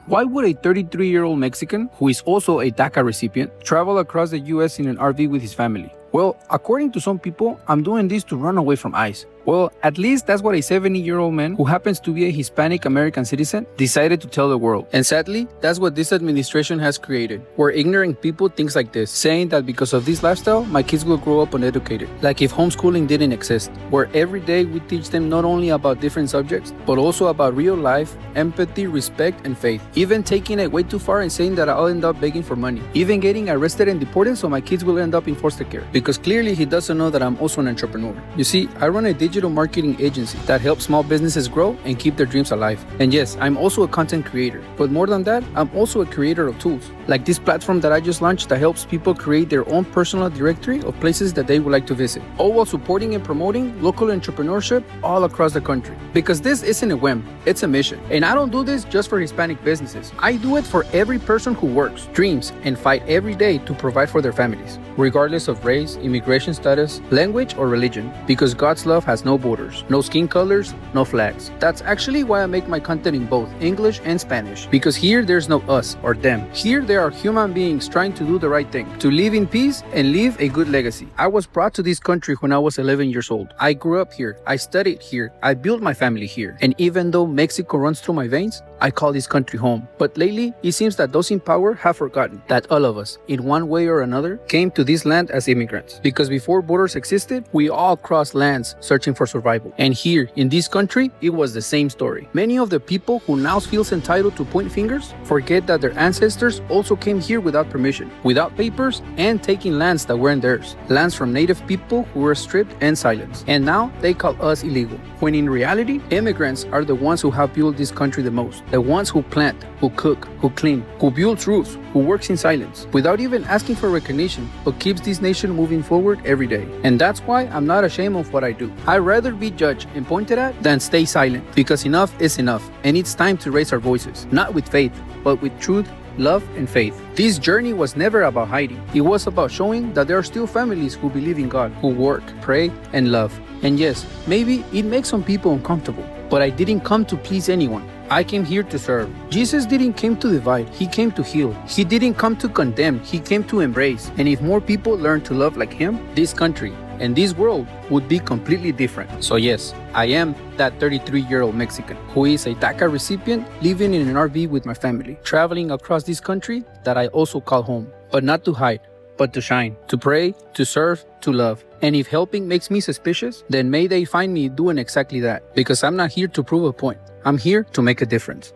Why would a 33-year-old Mexican, who is also a DACA recipient, travel across the US in an RV with his family? Well, according to some people, I'm doing this to run away from ICE. Well, at least that's what a 70-year-old man, who happens to be a Hispanic American citizen, decided to tell the world. And sadly, that's what this administration has created, where ignorant people think like this, saying that because of this lifestyle, my kids will grow up uneducated. Like if homeschooling didn't exist, where every day we teach them not only about different subjects, but also about real life, empathy, respect, and faith. Even taking it way too far and saying that I'll end up begging for money. Even getting arrested and deported so my kids will end up in foster care. Because clearly he doesn't know that I'm also an entrepreneur. You see, I run a digital marketing agency that helps small businesses grow and keep their dreams alive. And yes, I'm also a content creator. But more than that, I'm also a creator of tools, like this platform that I just launched that helps people create their own personal directory of places that they would like to visit, all while supporting and promoting local entrepreneurship all across the country. Because this isn't a whim, it's a mission. And I don't do this just for Hispanic businesses. I do it for every person who works, dreams, and fight every day to provide for their families, regardless of race, immigration status, language, or religion. Because God's love has no borders, no skin colors, no flags. That's actually why I make my content in both English and Spanish. Because here there's no us or them. Here there are human beings trying to do the right thing, to live in peace and leave a good legacy. I was brought to this country when I was 11 years old. I grew up here, I studied here, I built my family here. And even though Mexico runs through my veins, I call this country home. But lately, it seems that those in power have forgotten that all of us, in one way or another, came to this land as immigrants. Because before borders existed, we all crossed lands searching for survival. And here, in this country, it was the same story. Many of the people who now feel entitled to point fingers forget that their ancestors also came here without permission, without papers, and taking lands that weren't theirs. Lands from native people who were stripped and silenced. And now, they call us illegal. When in reality, immigrants are the ones who have built this country the most. The ones who plant, who cook, who clean, who builds roofs, who works in silence, without even asking for recognition, but keeps this nation moving forward every day. And that's why I'm not ashamed of what I do. I'd rather be judged and pointed at than stay silent, because enough is enough, and it's time to raise our voices, not with faith, but with truth, love, and faith. This journey was never about hiding. It was about showing that there are still families who believe in God, who work, pray, and love. And yes, maybe it makes some people uncomfortable, but I didn't come to please anyone. I came here to serve. Jesus didn't come to divide, he came to heal. He didn't come to condemn, he came to embrace. And if more people learn to love like him, this country and this world would be completely different. So yes, I am that 33-year-old Mexican who is a DACA recipient living in an RV with my family, traveling across this country that I also call home. But not to hide, but to shine, to pray, to serve, to love. And if helping makes me suspicious, then may they find me doing exactly that. Because I'm not here to prove a point. I'm here to make a difference.